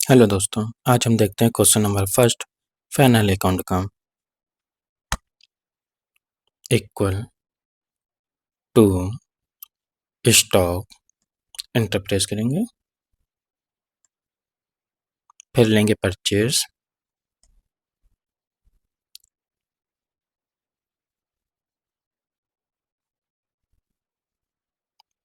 Hello दोस्तों, आज हम देखते हैं question number first final account का equal to stock enter press करेंगे, फिर लेंगे परचेज,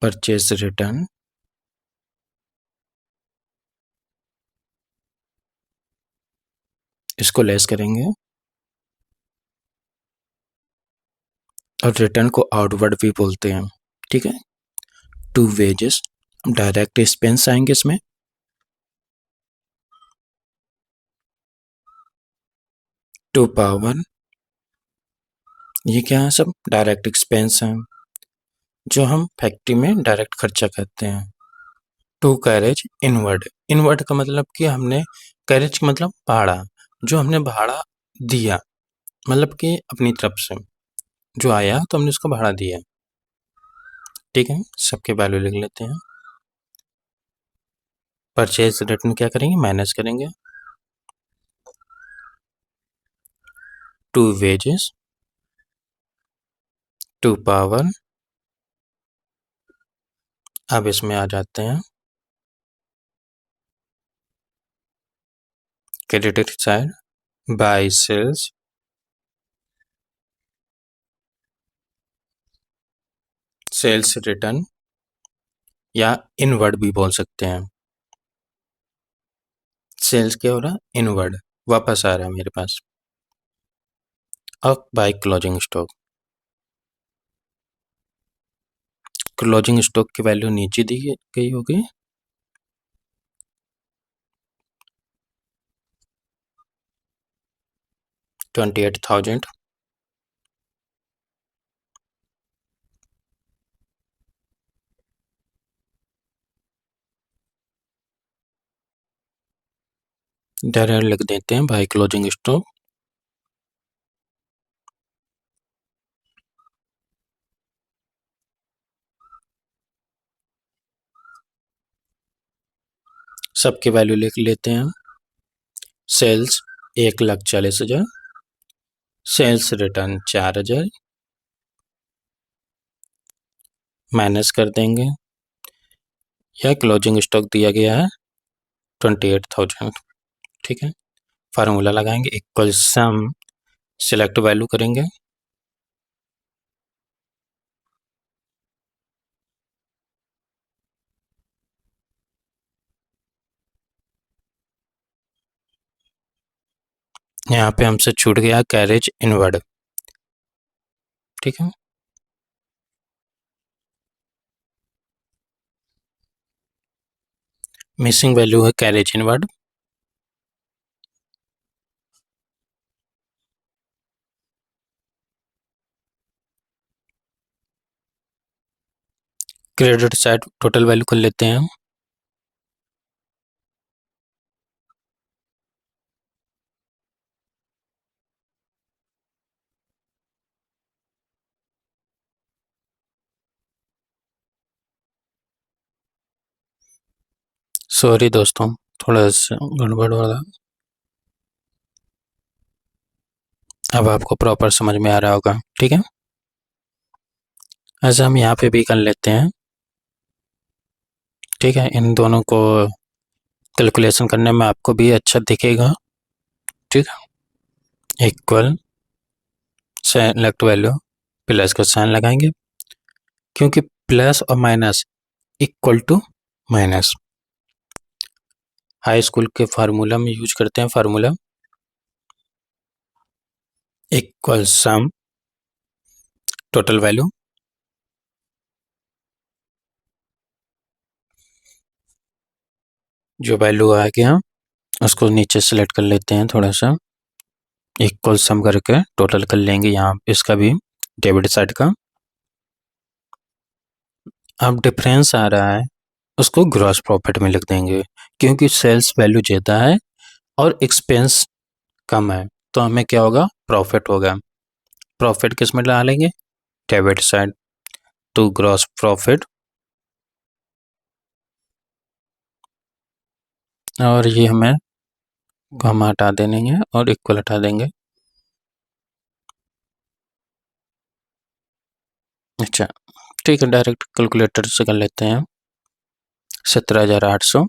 परचेज रिटर्न, इसको लेस करेंगे और रिटर्न को आउटवर्ड भी बोलते हैं। ठीक है, टू वेजेस, डायरेक्ट एक्सपेंस आएंगे इसमें, टू पावर, ये क्या है, सब डायरेक्ट एक्सपेंस हैं जो हम फैक्ट्री में डायरेक्ट खर्चा करते हैं। टू कैरेज इनवर्ड, इनवर्ड का मतलब कि हमने, कैरेज का मतलब भाड़ा, जो हमने भाड़ा दिया, मतलब कि अपनी तरफ से जो आया तो हमने उसको भाड़ा दिया। ठीक है, सबके वैल्यू लिख लेते हैं। परचेज रिटर्न क्या करेंगे, माइनस करेंगे, टू वेजेस, टू पावर, अब इसमें आ जाते हैं credit side, by sales, sales return या इनवर्ड भी बोल सकते हैं। सेल्स क्या हो रहा है, इनवर्ड वापस आ रहा है मेरे पास। अब by closing stock, closing stock की वैल्यू नीचे दी गई होगी, $28,000। डायरेक्ट लिख देते हैं बाय क्लोजिंग स्टॉक। सबकी वैल्यू लिख लेते हैं। सेल्स 1,40,000, सेल्स रिटर्न 4,000, माइनस कर देंगे, या क्लोजिंग स्टॉक दिया गया है 28,000। ठीक है, फार्मूला लगाएंगे, इक्वल सम, सिलेक्ट वैल्यू करेंगे, यहाँ पे हमसे छूट गया कैरेज इनवर्ड। ठीक है, मिसिंग वैल्यू है carriage inward. Credit side total value कर लेते हैं। सॉरी दोस्तों, थोड़ा सा गड़बड़ हो रहा, अब आपको प्रॉपर समझ में आ रहा होगा। ठीक है, ऐसे हम यहाँ पे भी कर लेते हैं। ठीक है, इन दोनों को कैलकुलेशन करने में आपको भी अच्छा दिखेगा। ठीक है, इक्वल सेलेक्ट वैल्यू, प्लस का साइन लगाएंगे, क्योंकि प्लस और minus equal to minus high school के फार्मूला में यूज करते हैं। Formula equal sum total value, जो वैल्यू आ गया उसको नीचे सेलेक्ट कर लेते हैं, थोड़ा सा इक्वल सम करके टोटल कर लेंगे यहाँ इसका भी, डेबिट साइड का। अब डिफरेंस आ रहा है, उसको ग्रॉस प्रॉफिट में लिख देंगे, क्योंकि सेल्स वैल्यू ज़्यादा है और एक्सपेंस कम है, तो हमें क्या होगा, प्रॉफिट होगा। प्रॉफिट किस में डालेंगे, डेबिट साइड, तो ग्रॉस प्रॉफिट और ये हमें हम हटा देंगे और इक्वल हटा देंगे। अच्छा, ठीक है, डायरेक्ट कैलकुलेटर से कर लेते हैं। 17,800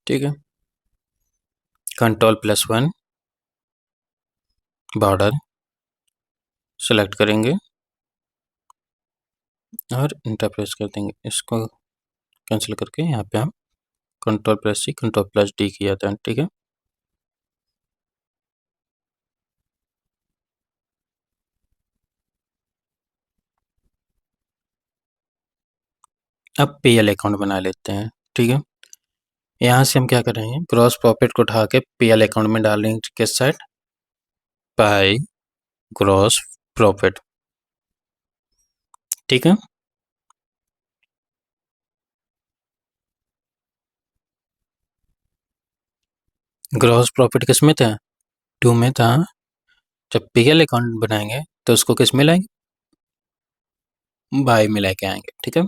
ठीक है। Ctrl+1 बॉर्डर सेलेक्ट करेंगे और इंटर प्रेस कर देंगे। इसको कैंसिल करके यहाँ पे हम Ctrl+C Ctrl+D किया था, ठीक है। अब पीएल अकाउंट बना लेते हैं, ठीक है। यहाँ से हम क्या करेंगे, ग्रॉस प्रॉफिट को उठा के पीएल अकाउंट में डालेंगे। किस साइड? बाय ग्रॉस प्रॉफिट, ठीक है। ग्रॉस प्रॉफिट किस में था? 2 में था। जब पीएल अकाउंट बनाएंगे तो उसको किस में लाएंगे? बाय में लेके आएंगे, ठीक है।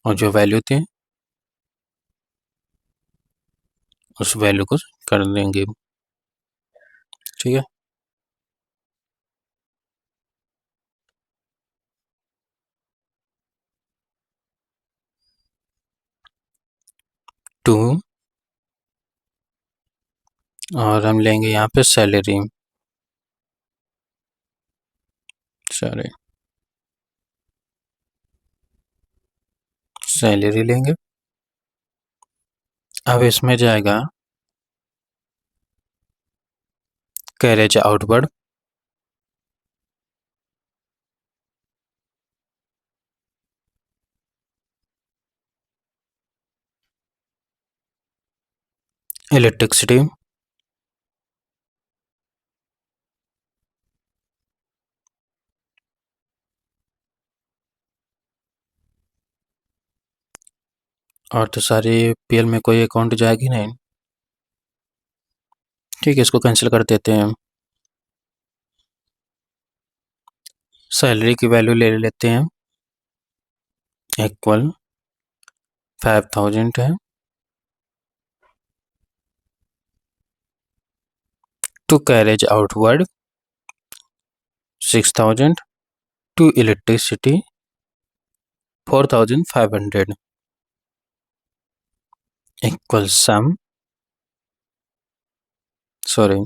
और जो वैल्यू थी उस वैल्यू को कर देंगे, ठीक है। टू, और हम लेंगे यहाँ पे सैलरी, सॉरी, सैलरी लेंगे। अब इसमें जाएगा कैरेज आउटवर्ड, इलेक्ट्रिसिटी, और तो सारी पीएल में कोई अकाउंट जाएगी नहीं, ठीक है। इसको कैंसिल कर देते हैं हम। सैलरी की वैल्यू ले लेते हैं, इक्वल 5,000 है to carriage outward 6,000 to electricity 4,500 equal sum, sorry,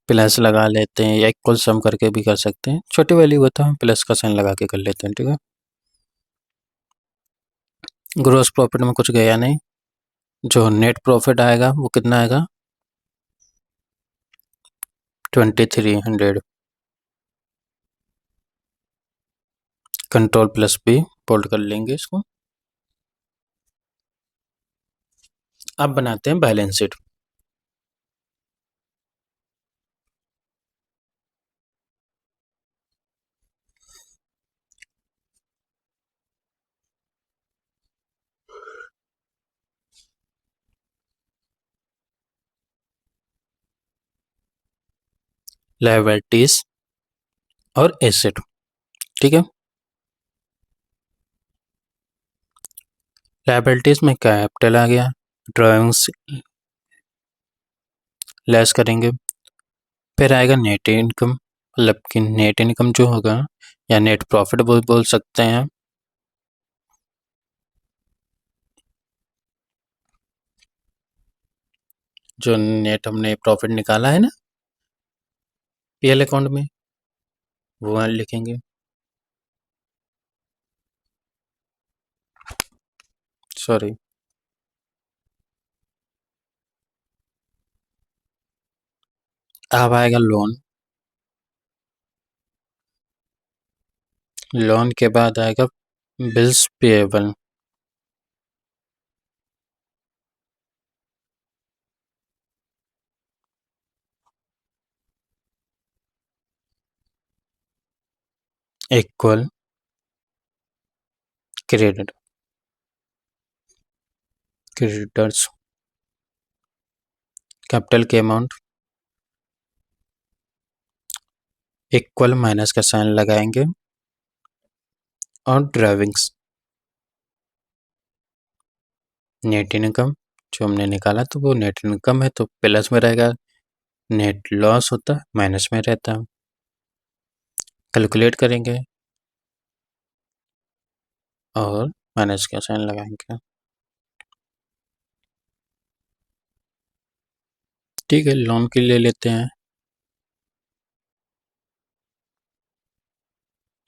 plus लगा लेते हैं या इक्वल सम करके भी कर सकते हैं। छोटी वैल्यू होता है प्लस का साइन लगा के कर लेते हैं, ठीक है। ग्रॉस प्रॉफिट में कुछ गया नहीं। जो नेट प्रॉफिट आएगा वो कितना आएगा? 2,300। Ctrl+B बोल्ड कर लेंगे इसको। अब बनाते हैं बैलेंस शीट। लायबिलिटीज और एसेट, ठीक है। लायबिलिटीज में कैपिटल आ गया, ड्राइंग्स लेस करेंगे। फिर आएगा नेट इनकम, मतलब कि नेट इनकम जो होगा या नेट प्रॉफिट बोल सकते हैं। जो नेट हमने प्रॉफिट निकाला है ना पीएल अकाउंट में, वो वहाँ लिखेंगे, सॉरी। अब आएगा लोन, लोन के बाद आएगा bills payable, equal credit, creditors, capital के अमाउंट इक्वल माइनस का साइन लगाएंगे और ड्राइविंग्स नेट इनकम जो हमने निकाला तो वो नेट इनकम है तो प्लस में रहेगा, नेट लॉस होता है माइनस में रहता है। कैलकुलेट करेंगे और माइनस का साइन लगाएंगे। ठीक है, लोन के लिए लेते हैं।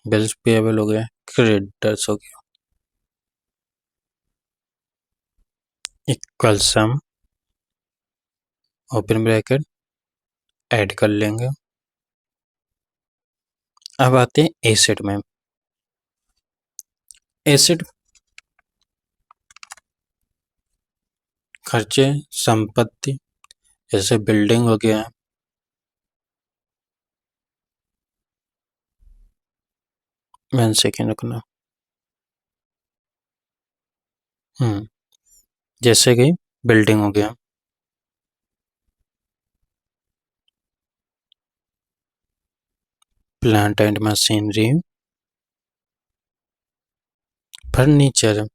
बिल्स पेएबल हो गया, क्रेडिटर्स हो गया, इक्वल सम ओपन ब्रैकेट ऐड कर लेंगे। अब आते हैं एसेट में। एसेट खर्चे संपत्ति, जैसे बिल्डिंग हो गया, 1 सेकेंड रुकना। जैसे कि बिल्डिंग हो गया, plant and machinery, furniture,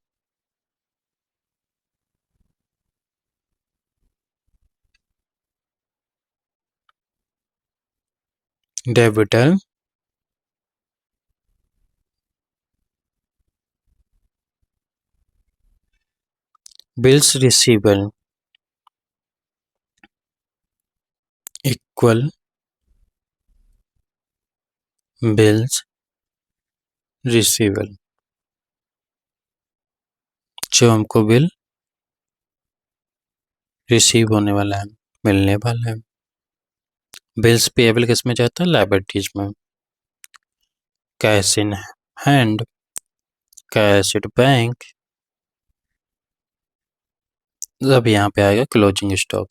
debtor, bills receivable equal bills receivable, जो हमको बिल रिसीव होने वाला है, मिलने वाला है। बिल्स पेएबल किस में जाता है? लायबिलिटीज में। Cash in hand, cash at bank, अब यहाँ पे आएगा क्लोजिंग स्टॉक।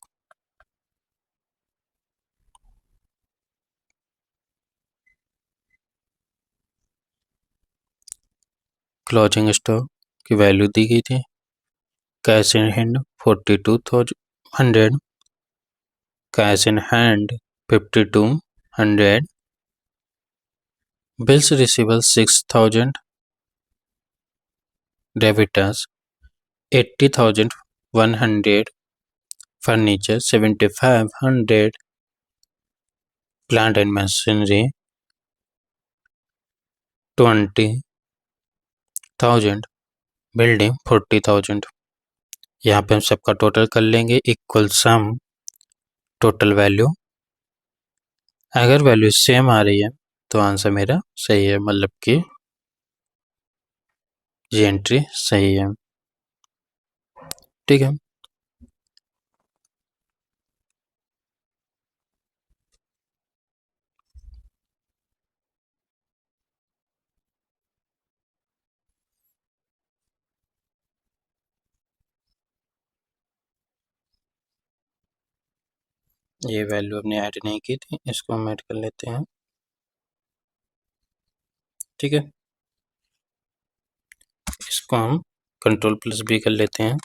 क्लोजिंग स्टॉक की वैल्यू दी गई थी, cash in hand 42,100, cash in hand 5200, bills receivable 6,000, debtors 80,100, furniture 7,500, plant and machinery 20,000, building 40,000। यहाँ पे हम सबका टोटल कर लेंगे, इक्वल सम टोटल वैल्यू। अगर वैल्यू सेम आ रही है तो आंसर मेरा सही है, मतलब कि ये एंट्री सही है। ठीक है, ये वैल्यू हमने ऐड नहीं की थी, इसको हम ऐड कर लेते हैं। ठीक है, इसको हम कंट्रोल प्लस भी कर लेते हैं।